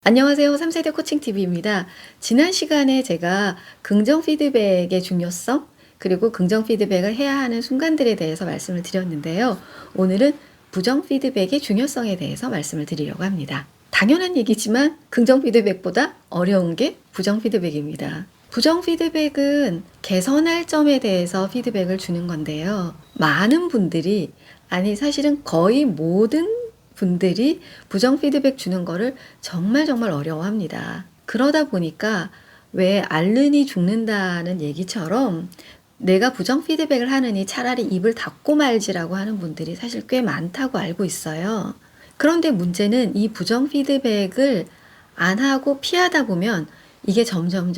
안녕하세요. 3세대 코칭TV입니다. 지난 시간에 제가 긍정 피드백의 중요성, 그리고 긍정 피드백을 해야 하는 순간들에 대해서 말씀을 드렸는데요. 오늘은 부정 피드백의 중요성에 대해서 말씀을 드리려고 합니다. 당연한 얘기지만 긍정 피드백보다 어려운 게 부정 피드백입니다. 부정 피드백은 개선할 점에 대해서 피드백을 주는 건데요. 많은 분들이, 아니 사실은 거의 모든 분들이 부정 피드백 주는 거를 정말 어려워합니다. 그러다 보니까 왜 앓는이 죽는다는 얘기처럼 내가 부정 피드백을 하느니 차라리 입을 닫고 말지라고 하는 분들이 사실 꽤 많다고 알고 있어요. 그런데 문제는 이 부정 피드백을 안 하고 피하다 보면 이게 점점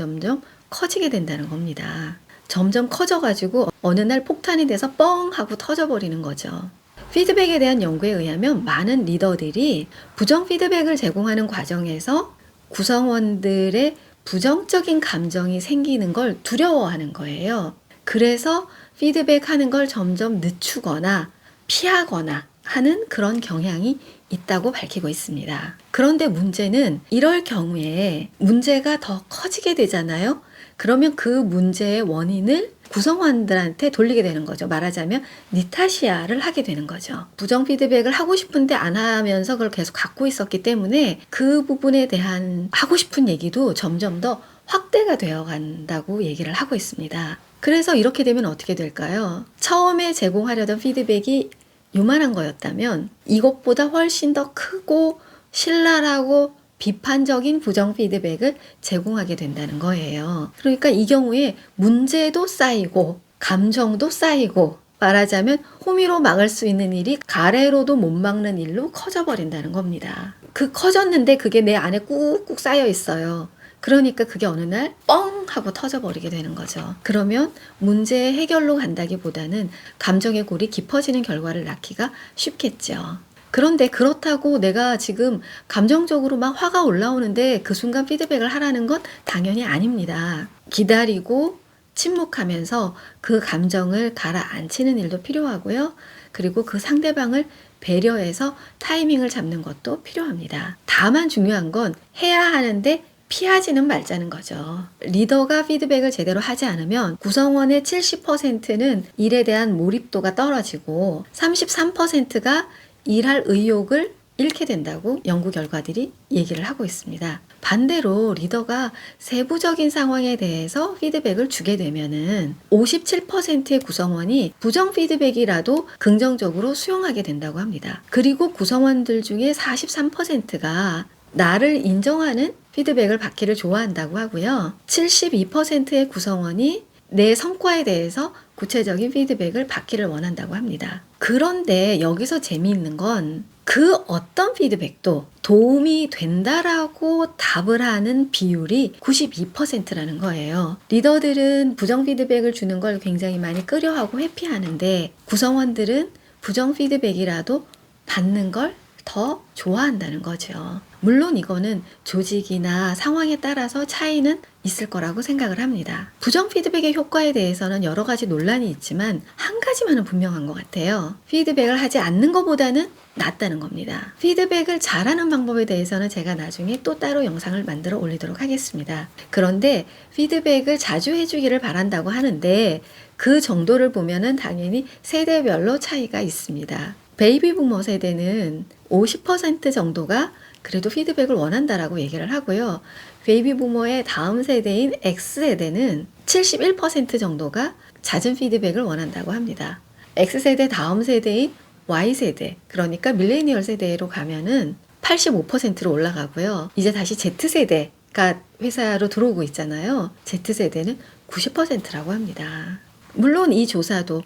커지게 된다는 겁니다. 점점 커져가지고 어느 날 폭탄이 돼서 뻥 하고 터져버리는 거죠. 피드백에 대한 연구에 의하면 많은 리더들이 부정 피드백을 제공하는 과정에서 구성원들의 부정적인 감정이 생기는 걸 두려워하는 거예요. 그래서 피드백하는 걸 점점 늦추거나 피하거나 하는 그런 경향이 있다고 밝히고 있습니다. 그런데 문제는 이럴 경우에 문제가 더 커지게 되잖아요. 그러면 그 문제의 원인을 구성원들한테 돌리게 되는 거죠. 말하자면 니 탓이야를 하게 되는 거죠. 부정 피드백을 하고 싶은데 안 하면서 그걸 계속 갖고 있었기 때문에 그 부분에 대한 하고 싶은 얘기도 점점 더 확대가 되어 간다고 얘기를 하고 있습니다. 그래서 이렇게 되면 어떻게 될까요? 처음에 제공하려던 피드백이 요만한 거였다면 이것보다 훨씬 더 크고 신랄하고 비판적인 부정 피드백을 제공하게 된다는 거예요. 그러니까 이 경우에 문제도 쌓이고 감정도 쌓이고 말하자면 호미로 막을 수 있는 일이 가래로도 못 막는 일로 커져버린다는 겁니다. 그 커졌는데 그게 내 안에 꾹꾹 쌓여 있어요. 그러니까 그게 어느 날 뻥 하고 터져버리게 되는 거죠. 그러면 문제의 해결로 간다기보다는 감정의 골이 깊어지는 결과를 낳기가 쉽겠죠. 그런데 그렇다고 내가 지금 감정적으로 막 화가 올라오는데 그 순간 피드백을 하라는 건 당연히 아닙니다. 기다리고 침묵하면서 그 감정을 가라앉히는 일도 필요하고요. 그리고 그 상대방을 배려해서 타이밍을 잡는 것도 필요합니다. 다만 중요한 건 해야 하는데 피하지는 말자는 거죠. 리더가 피드백을 제대로 하지 않으면 구성원의 70%는 일에 대한 몰입도가 떨어지고 33%가 일할 의욕을 잃게 된다고 연구 결과들이 얘기를 하고 있습니다. 반대로 리더가 세부적인 상황에 대해서 피드백을 주게 되면은 57%의 구성원이 부정 피드백이라도 긍정적으로 수용하게 된다고 합니다. 그리고 구성원들 중에 43%가 나를 인정하는 피드백을 받기를 좋아한다고 하고요. 72%의 구성원이 내 성과에 대해서 구체적인 피드백을 받기를 원한다고 합니다. 그런데 여기서 재미있는 건 그 어떤 피드백도 도움이 된다라고 답을 하는 비율이 92%라는 거예요. 리더들은 부정 피드백을 주는 걸 굉장히 많이 꺼려하고 회피하는데 구성원들은 부정 피드백이라도 받는 걸 더 좋아한다는 거죠. 물론 이거는 조직이나 상황에 따라서 차이는 있을 거라고 생각을 합니다. 부정 피드백의 효과에 대해서는 여러 가지 논란이 있지만 한 가지만은 분명한 것 같아요. 피드백을 하지 않는 것보다는 낫다는 겁니다. 피드백을 잘하는 방법에 대해서는 제가 나중에 또 따로 영상을 만들어 올리도록 하겠습니다. 그런데 피드백을 자주 해주기를 바란다고 하는데 그 정도를 보면은 당연히 세대별로 차이가 있습니다. 베이비 부머 세대는 50% 정도가 그래도 피드백을 원한다라고 얘기를 하고요. 베이비 부머의 다음 세대인 X세대는 71% 정도가 잦은 피드백을 원한다고 합니다. X세대 다음 세대인 Y세대, 그러니까 밀레니얼 세대로 가면은 85%로 올라가고요. 이제 다시 Z세대가 회사로 들어오고 있잖아요. Z세대는 90%라고 합니다. 물론 이 조사도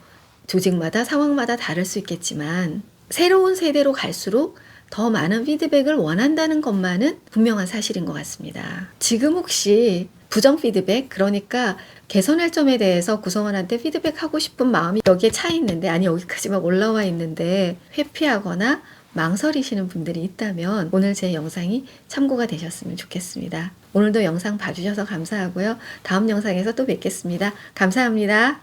조직마다 상황마다 다를 수 있겠지만 새로운 세대로 갈수록 더 많은 피드백을 원한다는 것만은 분명한 사실인 것 같습니다. 지금 혹시 부정 피드백, 그러니까 개선할 점에 대해서 구성원한테 피드백하고 싶은 마음이 여기에 차 있는데, 아니 여기까지 막 올라와 있는데 회피하거나 망설이시는 분들이 있다면 오늘 제 영상이 참고가 되셨으면 좋겠습니다. 오늘도 영상 봐주셔서 감사하고요. 다음 영상에서 또 뵙겠습니다. 감사합니다.